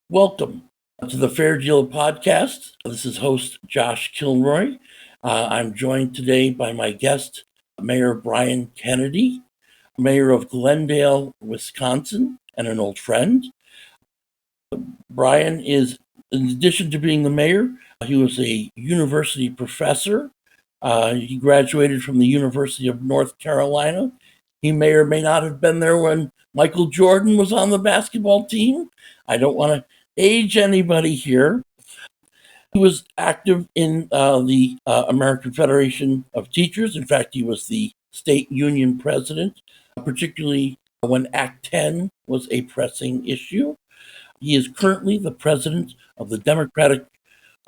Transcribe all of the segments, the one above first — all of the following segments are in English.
Welcome to the Fair Deal podcast. This is host Josh Kilroy. I'm joined today by my guest, Mayor Bryan Kennedy, Mayor of Glendale, Wisconsin, and an old friend. Bryan is, in addition to being the mayor, he was a university professor. He graduated from the University of North Carolina. He may or may not have been there when Michael Jordan was on the basketball team. I don't want to age anybody here. He was active in the American Federation of Teachers. In fact, he was the state union president, particularly when Act 10 was a pressing issue. He is currently the president of the Democratic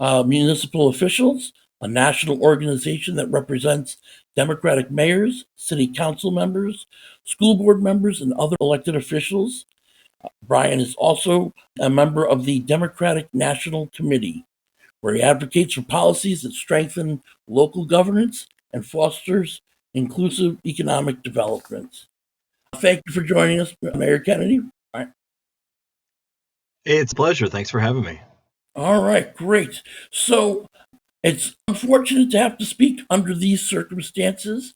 Municipal Officials, a national organization that represents Democratic mayors, city council members, school board members, and other elected officials. Bryan is also a member of the Democratic National Committee, where he advocates for policies that strengthen local governance and fosters inclusive economic development. Thank you for joining us, Mayor Kennedy. It's a pleasure. Thanks for having me. All right, great. So it's unfortunate to have to speak under these circumstances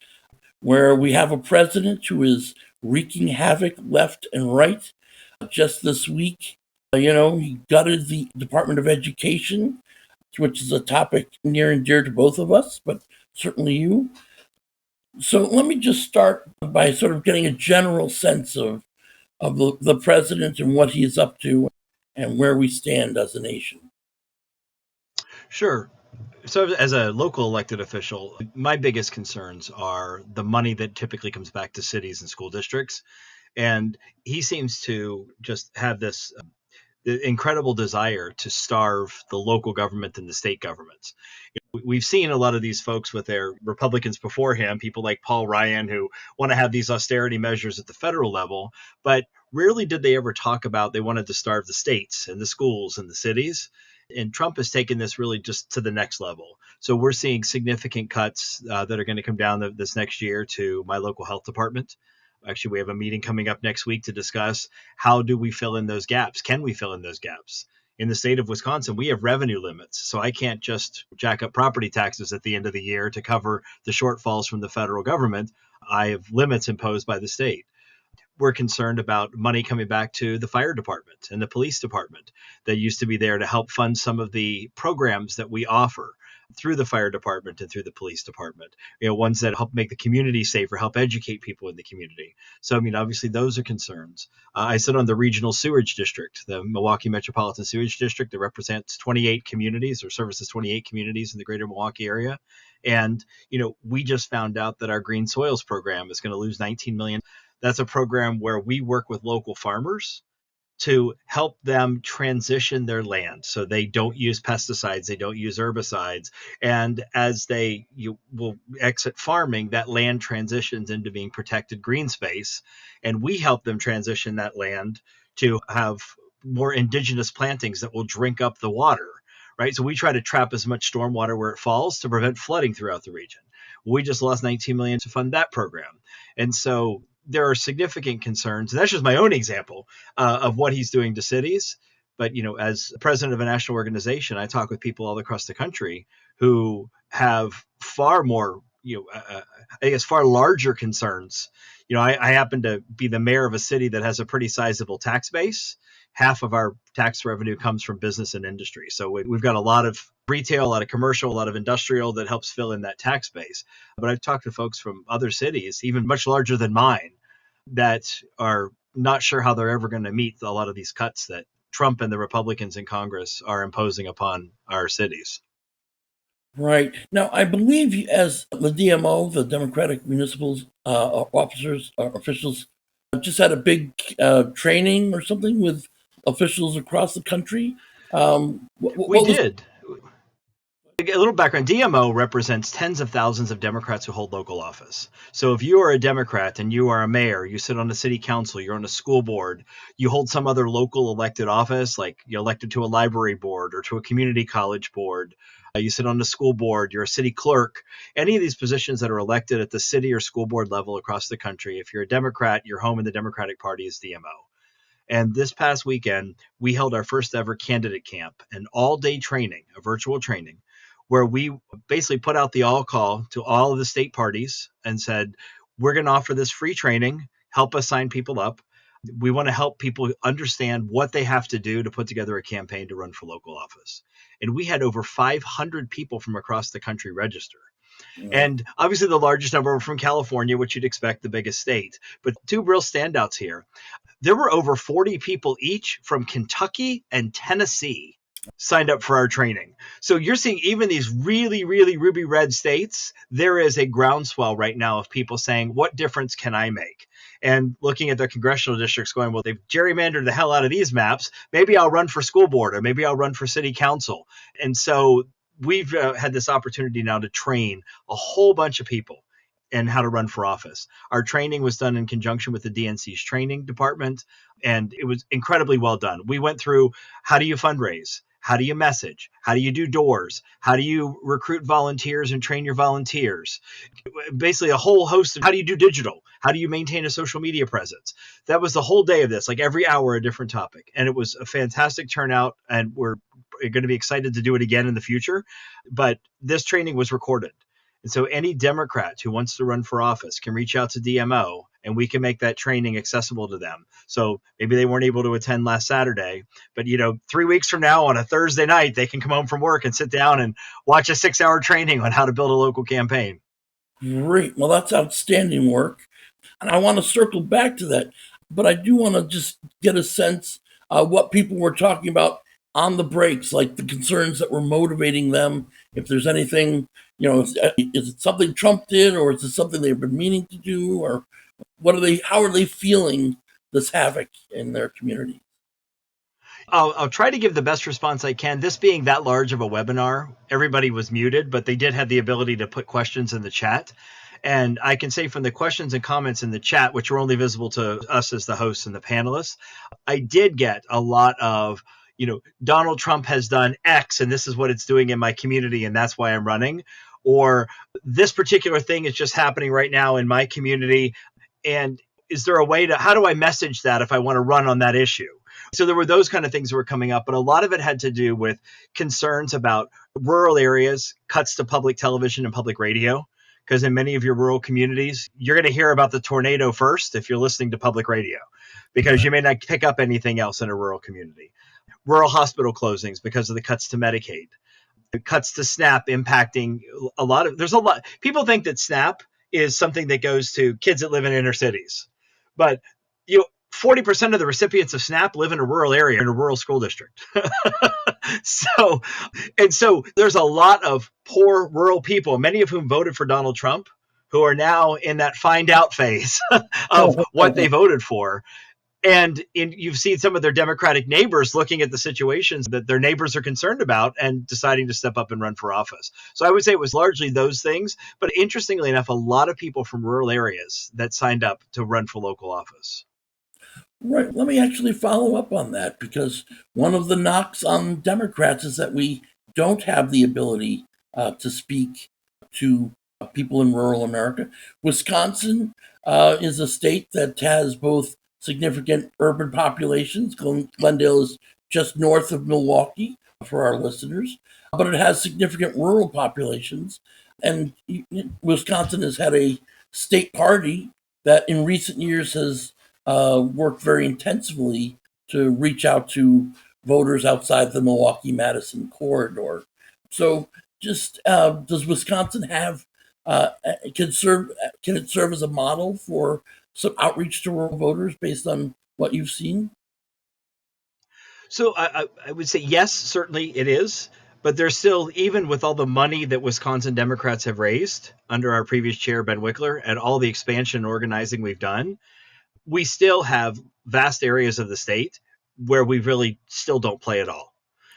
where we have a president who is wreaking havoc left and right. Just this week, he gutted the Department of Education, which is a topic near and dear to both of us, but certainly you. So let me just start by sort of getting a general sense of the president and what he is up to and where we stand as a nation. Sure. So, as a local elected official, my biggest concerns are the money that typically comes back to cities and school districts. And he seems to just have this incredible desire to starve the local government and the state governments. We've seen a lot of these folks with their Republicans before him, people like Paul Ryan, who want to have these austerity measures at the federal level, but rarely did they ever talk about they wanted to starve the states and the schools and the cities. And Trump has taken this really just to the next level. So we're seeing significant cuts that are going to come down this next year to my local health department. Actually, we have a meeting coming up next week to discuss how do we fill in those gaps? Can we fill in those gaps? In the state of Wisconsin, we have revenue limits. So I can't just jack up property taxes at the end of the year to cover the shortfalls from the federal government. I have limits imposed by the state. We're concerned about money coming back to the fire department and the police department that used to be there to help fund some of the programs that we offer through the fire department and through the police department, ones that help make the community safer, help educate people in the community. So, obviously those are concerns. I sit on the regional sewage district, the Milwaukee Metropolitan Sewage District that represents 28 communities or services 28 communities in the greater Milwaukee area. And, we just found out that our green soils program is going to lose $19 million. That's a program where we work with local farmers to help them transition their land so they don't use pesticides, they don't use herbicides. And as you will exit farming, that land transitions into being protected green space. And we help them transition that land to have more indigenous plantings that will drink up the water, right? So we try to trap as much stormwater where it falls to prevent flooding throughout the region. We just lost $19 million to fund that program. And so there are significant concerns. And that's just my own example of what he's doing to cities. But, as president of a national organization, I talk with people all across the country who have far more, I guess, far larger concerns. I happen to be the mayor of a city that has a pretty sizable tax base. Half of our tax revenue comes from business and industry. So we've got a lot of retail, a lot of commercial, a lot of industrial that helps fill in that tax base. But I've talked to folks from other cities, even much larger than mine, that are not sure how they're ever going to meet a lot of these cuts that Trump and the Republicans in Congress are imposing upon our cities. Right. Now, I believe as the DMO, the Democratic Municipal Officials, just had a big training or something with officials across the country. We did. A little background. DMO represents tens of thousands of Democrats who hold local office. So if you are a Democrat and you are a mayor, you sit on a city council, you're on a school board, you hold some other local elected office, like you're elected to a library board or to a community college board, you sit on a school board, you're a city clerk, any of these positions that are elected at the city or school board level across the country, if you're a Democrat, your home in the Democratic Party is DMO. And this past weekend, we held our first ever candidate camp, an all-day training, a virtual training, where we basically put out the all call to all of the state parties and said, we're going to offer this free training, help us sign people up. We want to help people understand what they have to do to put together a campaign to run for local office. And we had over 500 people from across the country register. Right. And obviously, the largest number were from California, which you'd expect, the biggest state. But two real standouts here. There were over 40 people each from Kentucky and Tennessee signed up for our training. So you're seeing even these really, really ruby red states, there is a groundswell right now of people saying, what difference can I make? And looking at their congressional districts going, well, they've gerrymandered the hell out of these maps. Maybe I'll run for school board, or maybe I'll run for city council. And so we've had this opportunity now to train a whole bunch of people and how to run for office. Our training was done in conjunction with the DNC's training department, and it was incredibly well done. We went through, how do you fundraise? How do you message? How do you do doors? How do you recruit volunteers and train your volunteers? Basically a whole host of, how do you do digital? How do you maintain a social media presence? That was the whole day of this, like every hour a different topic. And it was a fantastic turnout, and we're going to be excited to do it again in the future. But this training was recorded. And so any Democrat who wants to run for office can reach out to DMO, and we can make that training accessible to them. So maybe they weren't able to attend last Saturday, but 3 weeks from now on a Thursday night, they can come home from work and sit down and watch a 6-hour training on how to build a local campaign. Great. Well, that's outstanding work. And I want to circle back to that, but I do want to just get a sense of what people were talking about on the breaks, like the concerns that were motivating them. If there's anything, is it something Trump did, or is it something they've been meaning to do, or how are they feeling this havoc in their community? I'll try to give the best response I can. This being that large of a webinar, everybody was muted, but they did have the ability to put questions in the chat. And I can say from the questions and comments in the chat, which were only visible to us as the hosts and the panelists, I did get a lot of, Donald Trump has done X and this is what it's doing in my community and that's why I'm running. Or this particular thing is just happening right now in my community. And is there a way how do I message that if I want to run on that issue? So there were those kind of things that were coming up, but a lot of it had to do with concerns about rural areas, cuts to public television and public radio. Because in many of your rural communities, you're going to hear about the tornado first if you're listening to public radio, because you may not pick up anything else in a rural community. Rural hospital closings because of the cuts to Medicaid, the cuts to SNAP impacting there's a lot. People think that SNAP is something that goes to kids that live in inner cities. But 40% of the recipients of SNAP live in a rural area, in a rural school district. So there's a lot of poor rural people, many of whom voted for Donald Trump, who are now in that find out phase of what they voted for. And you've seen some of their Democratic neighbors looking at the situations that their neighbors are concerned about and deciding to step up and run for office. So I would say it was largely those things. But interestingly enough, a lot of people from rural areas that signed up to run for local office. Right. Let me actually follow up on that, because one of the knocks on Democrats is that we don't have the ability to speak to people in rural America. Wisconsin is a state that has both significant urban populations. Glendale is just north of Milwaukee for our listeners, but it has significant rural populations. And Wisconsin has had a state party that in recent years has worked very intensively to reach out to voters outside the Milwaukee-Madison corridor. So, just does Wisconsin have can it serve as a model for some outreach to rural voters based on what you've seen? So I would say yes, certainly it is. But there's still, even with all the money that Wisconsin Democrats have raised under our previous chair, Ben Wickler, and all the expansion and organizing we've done, we still have vast areas of the state where we really still don't play at all.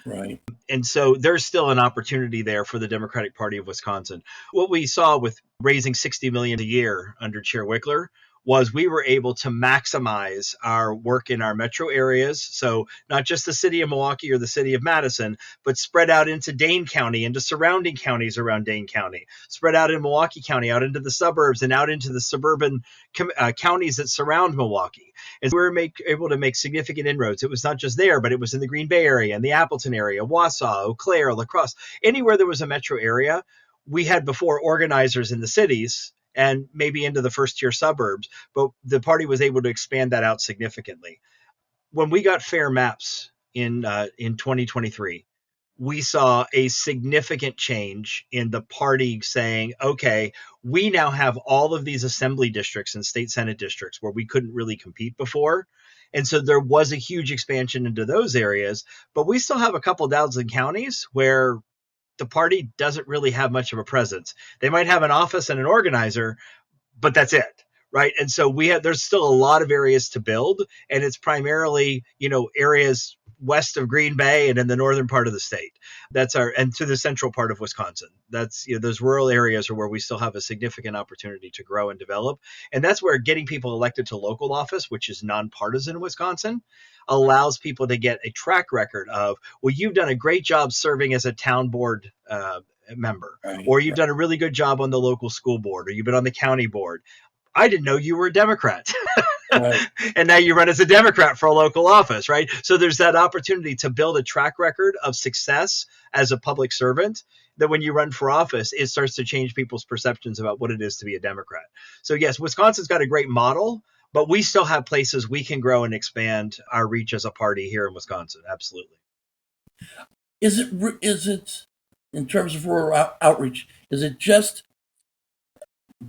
Right. And so there's still an opportunity there for the Democratic Party of Wisconsin. What we saw with raising $60 million a year under Chair Wickler was we were able to maximize our work in our metro areas. So not just the city of Milwaukee or the city of Madison, but spread out into Dane County, into surrounding counties around Dane County, spread out in Milwaukee County, out into the suburbs and out into the suburban counties that surround Milwaukee. And we were able to make significant inroads. It was not just there, but it was in the Green Bay area and the Appleton area, Wausau, Eau Claire, La Crosse, anywhere there was a metro area. We had before organizers in the cities and maybe into the first tier suburbs, but the party was able to expand that out significantly. When we got fair maps in 2023, we saw a significant change in the party saying, okay, we now have all of these assembly districts and state senate districts where we couldn't really compete before. And so there was a huge expansion into those areas, but we still have a couple dozen counties where the party doesn't really have much of a presence. They might have an office and an organizer, but that's it. Right. And so there's still a lot of areas to build, and it's primarily, areas west of Green Bay and in the northern part of the state. And to the central part of Wisconsin. That's, those rural areas are where we still have a significant opportunity to grow and develop. And that's where getting people elected to local office, which is nonpartisan in Wisconsin, allows people to get a track record of, well, you've done a great job serving as a town board member, or you've done a really good job on the local school board, or you've been on the county board. I didn't know you were a Democrat. Right. And now you run as a Democrat for a local office, right? So there's that opportunity to build a track record of success as a public servant, that when you run for office, it starts to change people's perceptions about what it is to be a Democrat. So yes, Wisconsin's got a great model, but we still have places we can grow and expand our reach as a party here in Wisconsin. Absolutely. Is it in terms of rural outreach, is it just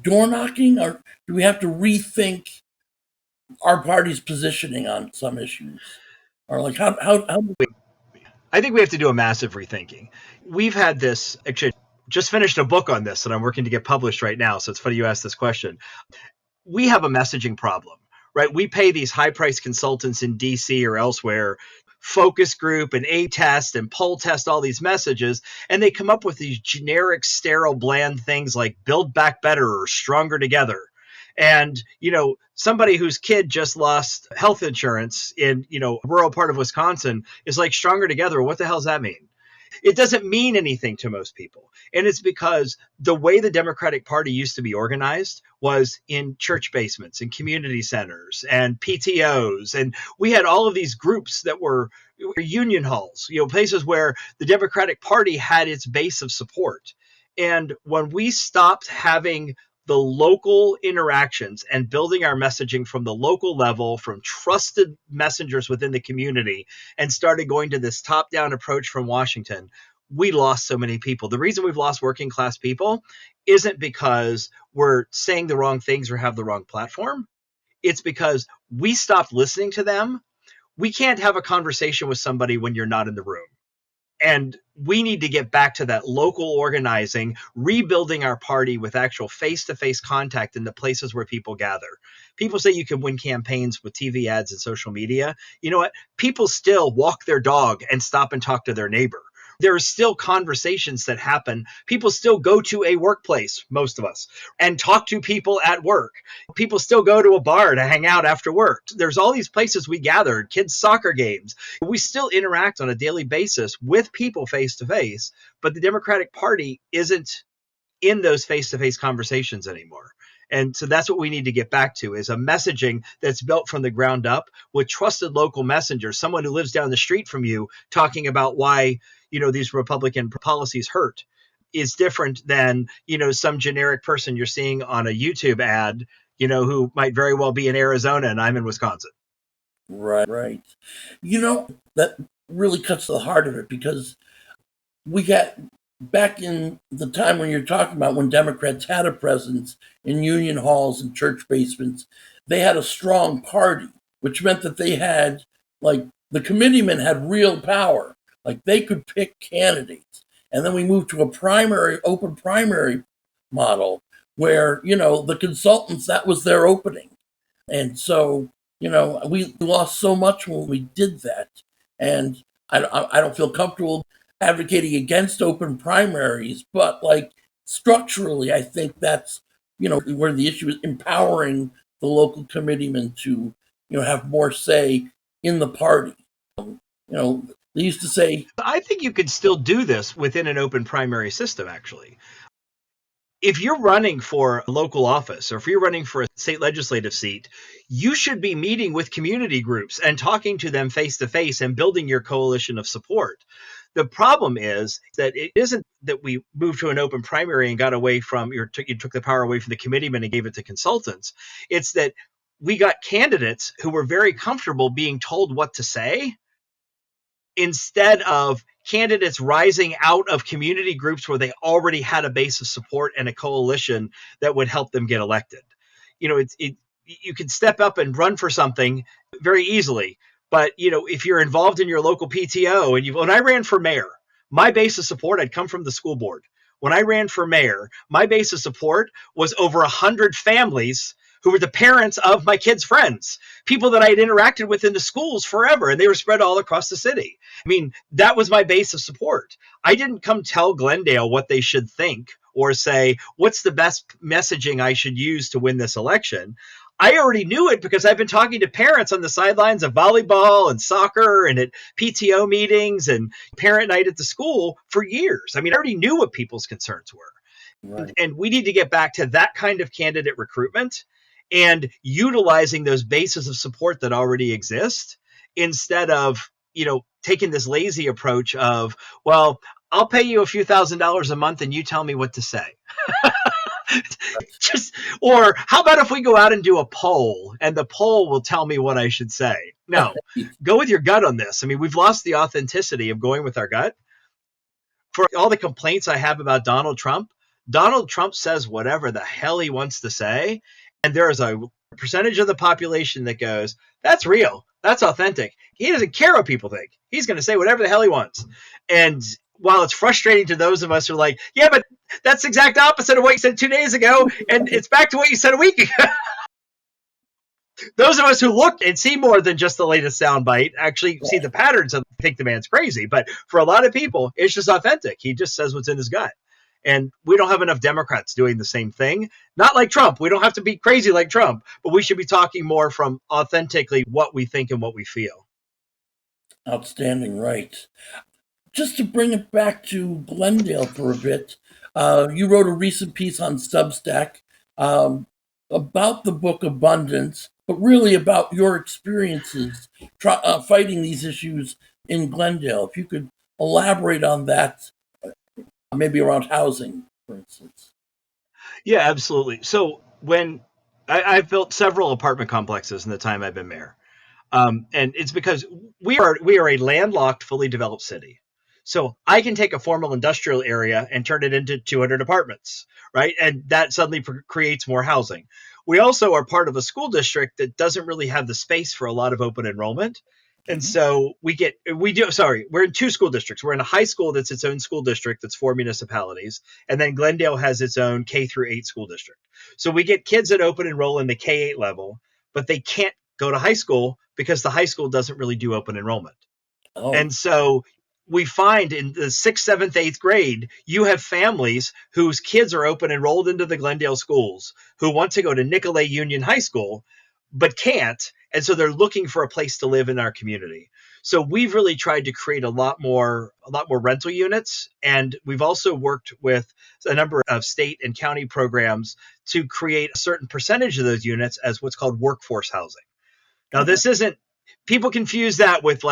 door knocking, or do we have to rethink our party's positioning on some issues? Or like how I think we have to do a massive rethinking. We've had this, actually just finished a book on this that I'm working to get published right now. So it's funny you asked this question. We have a messaging problem, right? We pay these high priced consultants in DC or elsewhere, focus group and A-test and poll test all these messages, and they come up with these generic, sterile, bland things like build back better or stronger together. And, somebody whose kid just lost health insurance in, a rural part of Wisconsin is like, stronger together. What the hell does that mean? It doesn't mean anything to most people. And it's because the way the Democratic Party used to be organized was in church basements and community centers and PTOs. And we had all of these groups that were union halls, places where the Democratic Party had its base of support. And when we stopped having the local interactions and building our messaging from the local level, from trusted messengers within the community, and started going to this top-down approach from Washington, we lost so many people. The reason we've lost working class people isn't because we're saying the wrong things or have the wrong platform. It's because we stopped listening to them. We can't have a conversation with somebody when you're not in the room. And we need to get back to that local organizing, rebuilding our party with actual face-to-face contact in the places where people gather. People say you can win campaigns with TV ads and social media. You know what? People still walk their dog and stop and talk to their neighbor. There are still conversations that happen. People still go to a workplace, most of us, and talk to people at work. People still go to a bar to hang out after work. There's all these places we gather, kids' soccer games. We still interact on a daily basis with people face to face, but the Democratic Party isn't in those face-to-face conversations anymore. And so that's what we need to get back to, is a messaging that's built from the ground up with trusted local messengers, someone who lives down the street from you talking about why, these Republican policies hurt, is different than, some generic person you're seeing on a YouTube ad, who might very well be in Arizona and I'm in Wisconsin. Right. That really cuts to the heart of it, because we got back in the time when you're talking about, when Democrats had a presence in union halls and church basements, they had a strong party, which meant that they had, like, the committeemen had real power. Like, they could pick candidates. And then we moved to a open primary model where, the consultants, that was their opening. And so, we lost so much when we did that. And I don't feel comfortable advocating against open primaries, but like structurally, I think that's, where the issue is, empowering the local committeemen to, have more say in the party. They used to say, I think you could still do this within an open primary system, actually. if you're running for a local office or if you're running for a state legislative seat, you should be meeting with community groups and talking to them face to face and building your coalition of support. The problem is that it isn't that we moved to an open primary and got away from you took the power away from the committeemen and gave it to consultants. It's that we got candidates who were very comfortable being told what to say instead of candidates rising out of community groups where they already had a base of support and a coalition that would help them get elected. You can step up and run for something very easily, but if you're involved in your local PTO when I ran for mayor, my base of support had come from the school board. When I ran for mayor, my base of support was over 100 families who were the parents of my kids' friends, people that I had interacted with in the schools forever, and they were spread all across the city. I mean, that was my base of support. I didn't come tell Glendale what they should think or say, what's the best messaging I should use to win this election. I already knew it because I've been talking to parents on the sidelines of volleyball and soccer and at PTO meetings and parent night at the school for years. I mean, I already knew what people's concerns were. Right. And we need to get back to that kind of candidate recruitment and utilizing those bases of support that already exist instead of taking this lazy approach of, well, I'll pay you a few $1,000s a month and you tell me what to say. Just, or how about if we go out and do a poll and the poll will tell me what I should say? No, go with your gut on this. I mean, we've lost the authenticity of going with our gut. For all the complaints I have about Donald Trump says whatever the hell he wants to say. And there is a percentage of the population that goes, that's real. That's authentic. He doesn't care what people think. He's going to say whatever the hell he wants. And while it's frustrating to those of us who are like, yeah, but that's the exact opposite of what you said 2 days ago. And it's back to what you said a week ago. Those of us who look and see more than just the latest soundbite actually see the patterns and think the man's crazy. But for a lot of people, it's just authentic. He just says what's in his gut. And we don't have enough Democrats doing the same thing. Not like Trump. We don't have to be crazy like Trump, but we should be talking more from authentically what we think and what we feel. Outstanding, right. Just to bring it back to Glendale for a bit, you wrote a recent piece on Substack about the book Abundance, but really about your experiences fighting these issues in Glendale. If you could elaborate on that, maybe around housing, for instance. Yeah, absolutely. So when I've built several apartment complexes in the time I've been mayor. And it's because we are a landlocked, fully developed city. So I can take a formal industrial area and turn it into 200 apartments, right? And that suddenly creates more housing. We also are part of a school district that doesn't really have the space for a lot of open enrollment. And so we're in two school districts. We're in a high school that's its own school district that's 4 municipalities. And then Glendale has its own K through 8 school district. So we get kids that open enroll in the K-8 level, but they can't go to high school because the high school doesn't really do open enrollment. Oh, And so we find in the 6th, 7th, 8th grade, you have families whose kids are open enrolled into the Glendale schools who want to go to Nicolay Union High School, but can't. And so they're looking for a place to live in our community. So we've really tried to create a lot more rental units. And we've also worked with a number of state and county programs to create a certain percentage of those units as what's called workforce housing. Now, this isn't, people confuse that with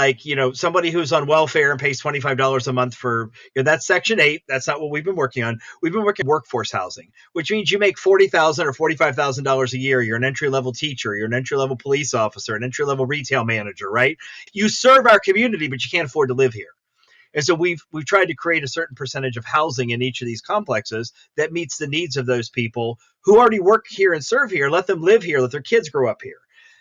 somebody who's on welfare and pays $25 a month for, that's Section 8. That's not what we've been working on. We've been working workforce housing, which means you make $40,000 or $45,000 a year. You're an entry level teacher. You're an entry level police officer, an entry level retail manager, right? You serve our community, but you can't afford to live here. And so we've tried to create a certain percentage of housing in each of these complexes that meets the needs of those people who already work here and serve here. Let them live here. Let their kids grow up here.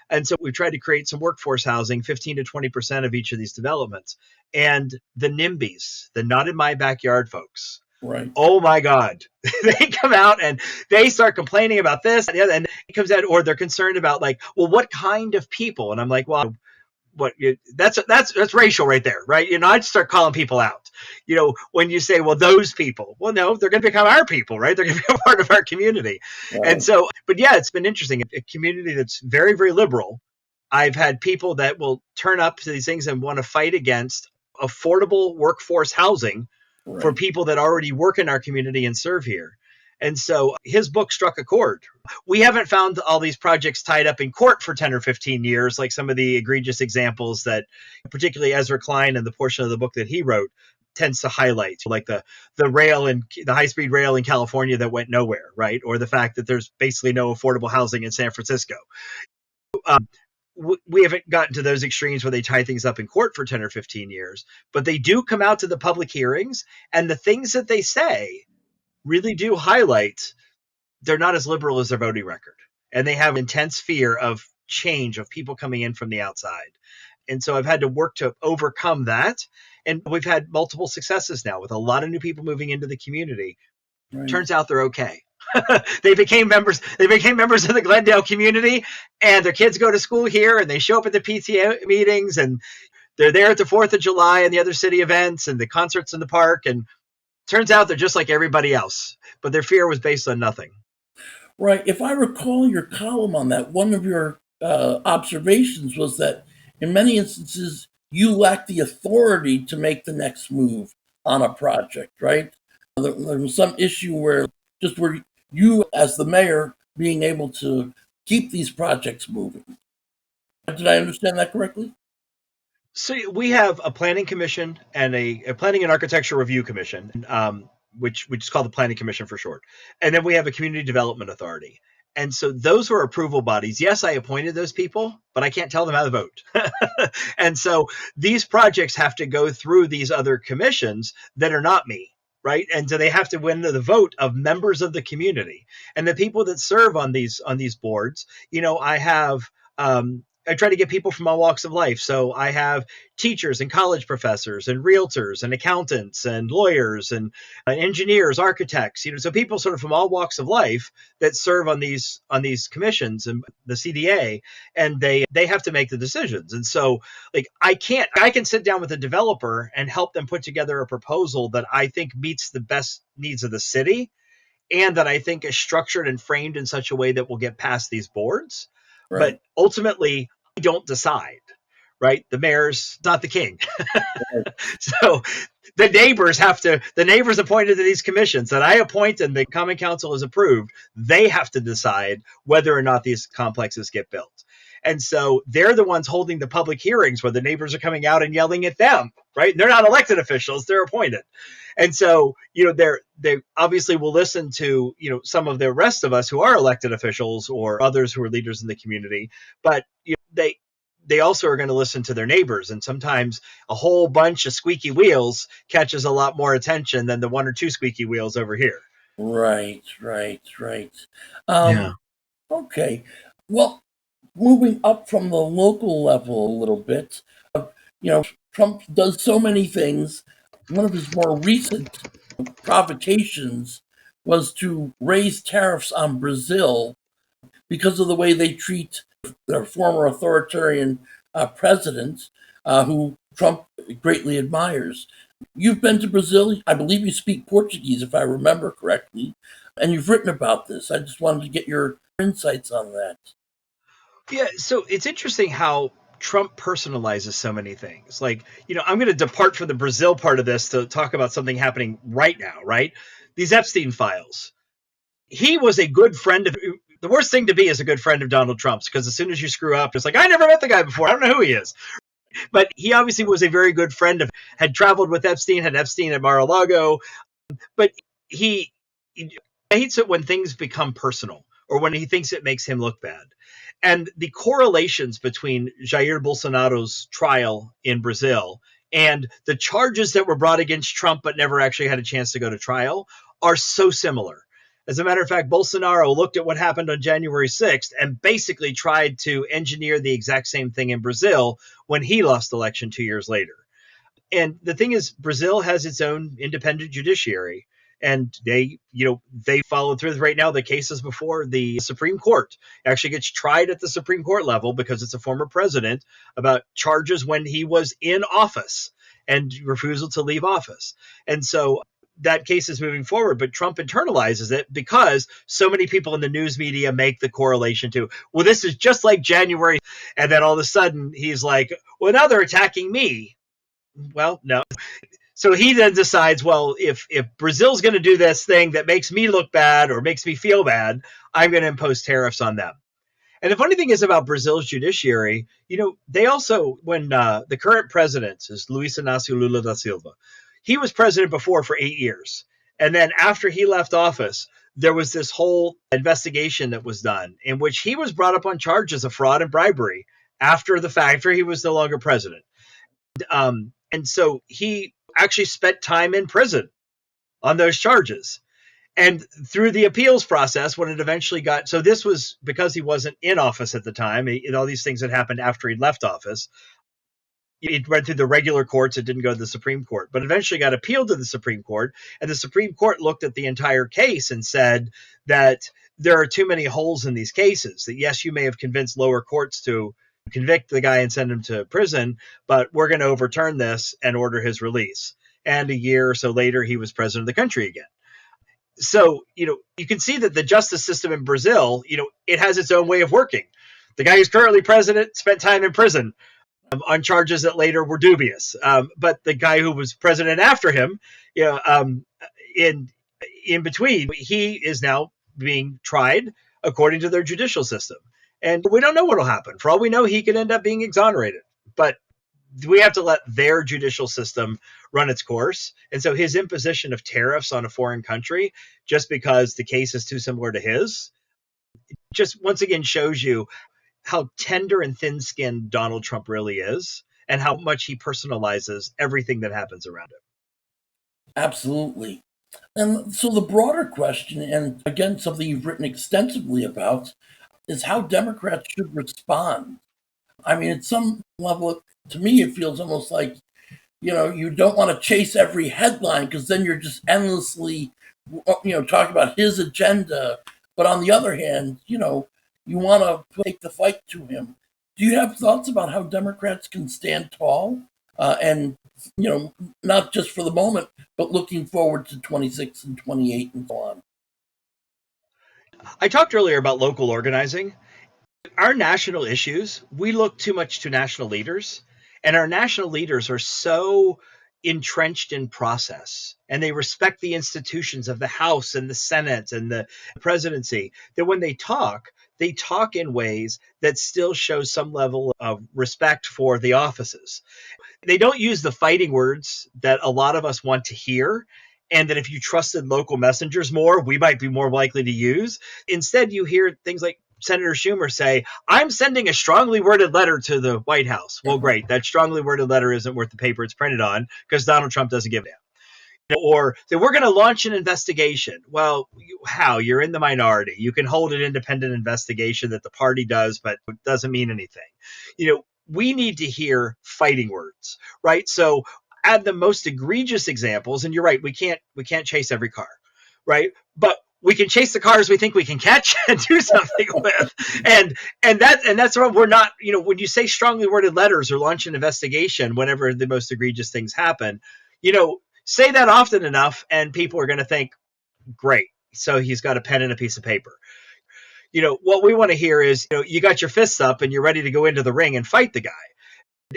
And so we've tried to create some workforce housing, 15 to 20% of each of these developments. And the NIMBYs, the not in my backyard folks, right. oh my God, they come out and they start complaining about this and the other, and it comes out, or they're concerned about well, what kind of people? And I'm like, well, that's racial right there, right? I'd start calling people out. When you say, well, those people, well, no, they're going to become our people, right? They're going to be a part of our community. Right. And so, but yeah, it's been interesting. A community that's very, very liberal. I've had people that will turn up to these things and want to fight against affordable workforce housing for Right. people that already work in our community and serve here. And so his book struck a chord. We haven't found all these projects tied up in court for 10 or 15 years, like some of the egregious examples that particularly Ezra Klein and the portion of the book that he wrote tends to highlight, like the rail and the high-speed rail in California that went nowhere, right? Or the fact that there's basically no affordable housing in San Francisco. We haven't gotten to those extremes where they tie things up in court for 10 or 15 years, but they do come out to the public hearings, and the things that they say really do highlight they're not as liberal as their voting record. And they have intense fear of change, of people coming in from the outside. And so I've had to work to overcome that. And we've had multiple successes now with a lot of new people moving into the community. Right. Turns out they're okay. They became members of the Glendale community, and their kids go to school here, and they show up at the PTA meetings, and they're there at the 4th of July and the other city events and the concerts in the park. And turns out they're just like everybody else, but their fear was based on nothing. Right. If I recall your column on that, one of your observations was that in many instances, you lack the authority to make the next move on a project, right? There was some issue where you, as the mayor, being able to keep these projects moving. Did I understand that correctly? So we have a planning commission and a planning and architecture review commission, which is called the planning commission for short. And then we have a community development authority. And so those are approval bodies. Yes, I appointed those people, but I can't tell them how to vote. And so these projects have to go through these other commissions that are not me. Right. And so they have to win the vote of members of the community and the people that serve on these boards. I try to get people from all walks of life. So I have teachers and college professors and realtors and accountants and lawyers and engineers, architects, so people sort of from all walks of life that serve on these commissions and the CDA, and they have to make the decisions. And so like I can sit down with a developer and help them put together a proposal that I think meets the best needs of the city and that I think is structured and framed in such a way that will get past these boards. Right. But ultimately, I don't decide, right? The mayor's not the king. Right. So the neighbors appointed to these commissions that I appoint and the common council has approved, they have to decide whether or not these complexes get built. And so they're the ones holding the public hearings where the neighbors are coming out and yelling at them, right? They're not elected officials, they're appointed. And so, they obviously will listen to, some of the rest of us who are elected officials or others who are leaders in the community, but they also are going to listen to their neighbors. And sometimes a whole bunch of squeaky wheels catches a lot more attention than the one or two squeaky wheels over here. Right. Yeah. Okay. Well, moving up from the local level a little bit, Trump does so many things. One of his more recent provocations was to raise tariffs on Brazil because of the way they treat their former authoritarian president, who Trump greatly admires. You've been to Brazil. I believe you speak Portuguese, if I remember correctly, and you've written about this. I just wanted to get your insights on that. Yeah, so it's interesting how Trump personalizes so many things. Like, I'm going to depart from the Brazil part of this to talk about something happening right now, right? These Epstein files. He was a good friend of the worst thing to be is a good friend of Donald Trump's, because as soon as you screw up, it's like, I never met the guy before. I don't know who he is. But he obviously was a very good friend of, had traveled with Epstein, had Epstein at Mar-a-Lago. But he hates it when things become personal or when he thinks it makes him look bad. And the correlations between Jair Bolsonaro's trial in Brazil and the charges that were brought against Trump but never actually had a chance to go to trial are so similar. As a matter of fact, Bolsonaro looked at what happened on January 6th and basically tried to engineer the exact same thing in Brazil when he lost election 2 years later. And the thing is, Brazil has its own independent judiciary, and they followed through right now. The cases before the Supreme Court actually gets tried at the Supreme Court level because it's a former president about charges when he was in office and refusal to leave office. And so that case is moving forward, but Trump internalizes it because so many people in the news media make the correlation to, well, this is just like January. And then all of a sudden he's like, well, now they're attacking me. Well, no. So he then decides, well, if Brazil's going to do this thing that makes me look bad or makes me feel bad, I'm going to impose tariffs on them. And the funny thing is about Brazil's judiciary, they also, when the current president is Luis Inácio Lula da Silva, he was president before for 8 years. And then after he left office, there was this whole investigation that was done in which he was brought up on charges of fraud and bribery after the fact, after he was no longer president. And so he actually spent time in prison on those charges. And through the appeals process, when it eventually got, so this was because he wasn't in office at the time, all these things had happened after he left office. It went through the regular courts. It didn't go to the Supreme Court, but eventually got appealed to the Supreme Court. And the Supreme Court looked at the entire case and said that there are too many holes in these cases. That yes, you may have convinced lower courts to convict the guy and send him to prison, but we're going to overturn this and order his release. And a year or so later, he was president of the country again. So, you can see that the justice system in Brazil, it has its own way of working. The guy who's currently president spent time in prison on charges that later were dubious. But the guy who was president after him, in between, he is now being tried according to their judicial system. And we don't know what will happen. For all we know, he could end up being exonerated. But we have to let their judicial system run its course. And so his imposition of tariffs on a foreign country, just because the case is too similar to his, just once again shows you how tender and thin-skinned Donald Trump really is and how much he personalizes everything that happens around him. Absolutely. And so the broader question, and again, something you've written extensively about, is how Democrats should respond. I mean, at some level, to me, it feels almost like, you don't want to chase every headline because then you're just endlessly, talking about his agenda. But on the other hand, you want to take the fight to him. Do you have thoughts about how Democrats can stand tall and, not just for the moment, but looking forward to 26 and 28 and so on? I talked earlier about local organizing. Our national issues, we look too much to national leaders, and our national leaders are so entrenched in process and they respect the institutions of the House and the Senate and the presidency that when they talk in ways that still show some level of respect for the offices. They don't use the fighting words that a lot of us want to hear, and that if you trusted local messengers more, we might be more likely to use. Instead, you hear things like Senator Schumer say, I'm sending a strongly worded letter to the White House. Well, great. That strongly worded letter isn't worth the paper it's printed on because Donald Trump doesn't give a damn. Or that we're going to launch an investigation. Well, how? You're in the minority. You can hold an independent investigation that the party does, but it doesn't mean anything. We need to hear fighting words, right? So add the most egregious examples, and you're right, we can't chase every car, right? But we can chase the cars we think we can catch and do something with. And that's what we're not, when you say strongly worded letters or launch an investigation whenever the most egregious things happen, say that often enough and people are going to think, great. So he's got a pen and a piece of paper. What we want to hear is, you got your fists up and you're ready to go into the ring and fight the guy.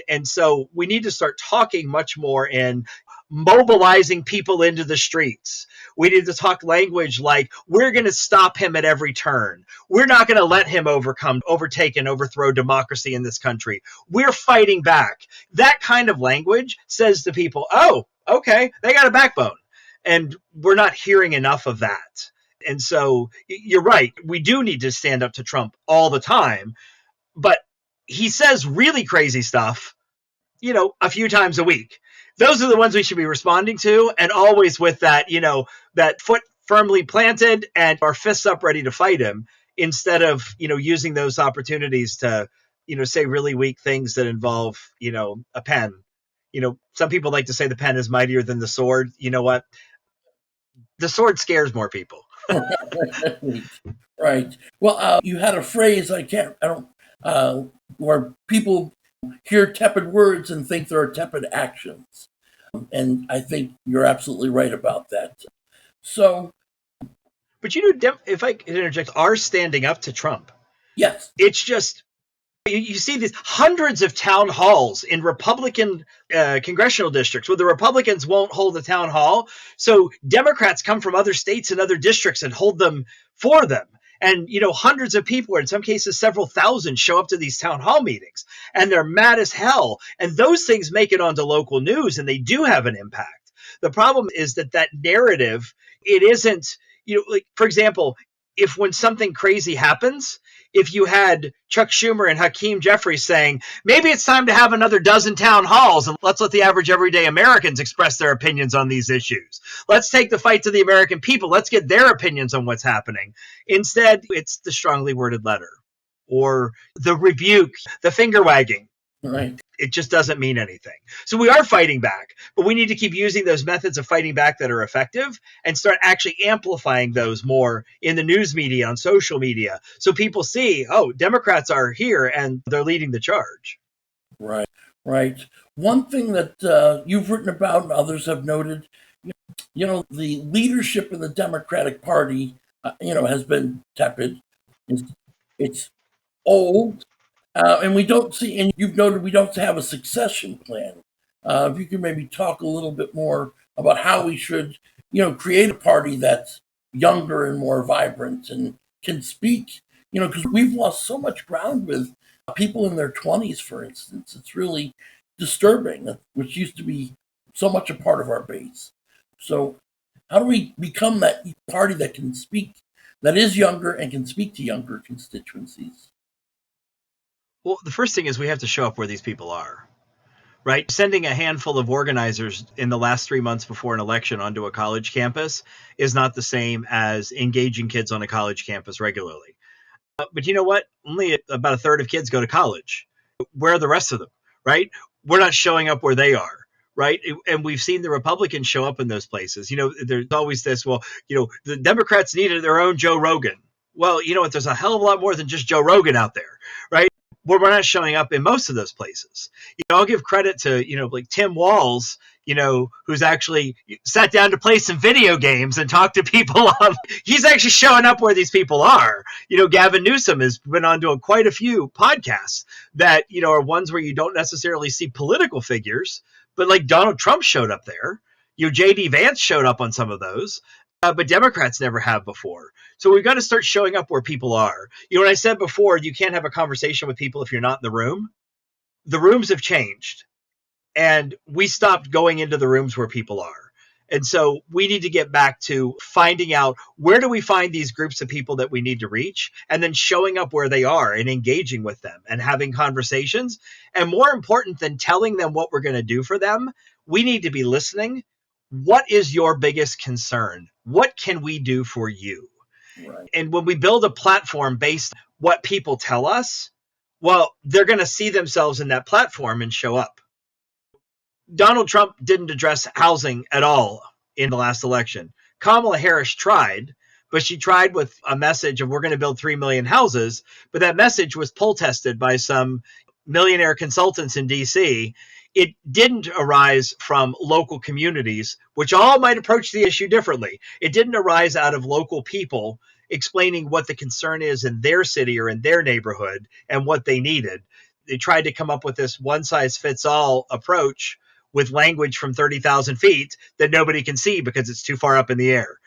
And so we need to start talking much more in mobilizing people into the streets. We need to talk language like, we're going to stop him at every turn. We're not going to let him overtake and overthrow democracy in this country. We're fighting back. That kind of language says to people, oh, okay, they got a backbone. And we're not hearing enough of that. And so you're right. We do need to stand up to Trump all the time. But he says really crazy stuff, a few times a week. Those are the ones we should be responding to, and always with that, that foot firmly planted and our fists up ready to fight him, instead of, using those opportunities to, say really weak things that involve, a pen. Some people like to say the pen is mightier than the sword. You know what? The sword scares more people. Right. Well, you had a phrase where people hear tepid words and think there are tepid actions, and I think you're absolutely right about that. So, but if I can interject, are standing up to Trump. Yes, It's just You see these hundreds of town halls in Republican congressional districts where the Republicans won't hold a town hall. So Democrats come from other states and other districts and hold them for them. And, hundreds of people, or in some cases, several thousand, show up to these town hall meetings and they're mad as hell. And those things make it onto local news and they do have an impact. The problem is that narrative, it isn't, like, for example, if when something crazy happens, if you had Chuck Schumer and Hakeem Jeffries saying, maybe it's time to have another dozen town halls and let's let the average everyday Americans express their opinions on these issues. Let's take the fight to the American people. Let's get their opinions on what's happening. Instead, it's the strongly worded letter or the rebuke, the finger wagging. Right. It just doesn't mean anything. So we are fighting back, but we need to keep using those methods of fighting back that are effective and start actually amplifying those more in the news media, on social media, so people see, oh, Democrats are here and they're leading the charge. Right, right. One thing that you've written about and others have noted, the leadership in the Democratic Party, has been tepid. It's old. And we don't see, and you've noted we don't have a succession plan. If you could maybe talk a little bit more about how we should, create a party that's younger and more vibrant and can speak, because we've lost so much ground with people in their 20s, for instance. It's really disturbing, which used to be so much a part of our base. So, how do we become that party that can speak, that is younger and can speak to younger constituencies? Well, the first thing is we have to show up where these people are, right? Sending a handful of organizers in the last 3 months before an election onto a college campus is not the same as engaging kids on a college campus regularly. But you know what? Only about a third of kids go to college. Where are the rest of them, right? We're not showing up where they are, right? And we've seen the Republicans show up in those places. There's always this, well, the Democrats needed their own Joe Rogan. Well, you know what? There's a hell of a lot more than just Joe Rogan out there, right? We're not showing up in most of those places. I'll give credit to, like Tim Walz, who's actually sat down to play some video games and talk to people. He's actually showing up where these people are. Gavin Newsom has been on doing quite a few podcasts that, are ones where you don't necessarily see political figures, but like Donald Trump showed up there. JD Vance showed up on some of those. But Democrats never have before. So we've got to start showing up where people are. When I said before, you can't have a conversation with people if you're not in the room. The rooms have changed. And we stopped going into the rooms where people are. And so we need to get back to finding out, where do we find these groups of people that we need to reach, and then showing up where they are and engaging with them and having conversations. And more important than telling them what we're going to do for them, we need to be listening. What is your biggest concern? What can we do for you? Right. And when we build a platform based on what people tell us, well, they're going to see themselves in that platform and show up. Donald Trump didn't address housing at all in the last election. Kamala Harris tried, but she tried with a message of, we're going to build 3 million houses. But that message was poll tested by some millionaire consultants in DC. It didn't arise from local communities, which all might approach the issue differently. It didn't arise out of local people explaining what the concern is in their city or in their neighborhood and what they needed. They tried to come up with this one size fits all approach with language from 30,000 feet that nobody can see because it's too far up in the air.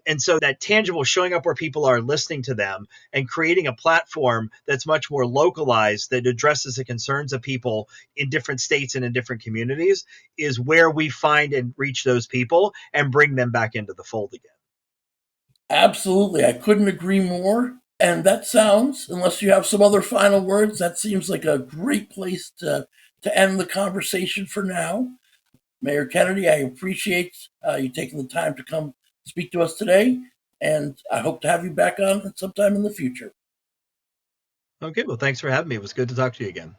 And so that tangible, showing up where people are, listening to them, and creating a platform that's much more localized, that addresses the concerns of people in different states and in different communities, is where we find and reach those people and bring them back into the fold again. Absolutely. I couldn't agree more. And that sounds, unless you have some other final words, that seems like a great place to end the conversation for now. Mayor Kennedy, I appreciate you taking the time to come speak to us today, and I hope to have you back on sometime in the future. Okay, well, thanks for having me. It was good to talk to you again.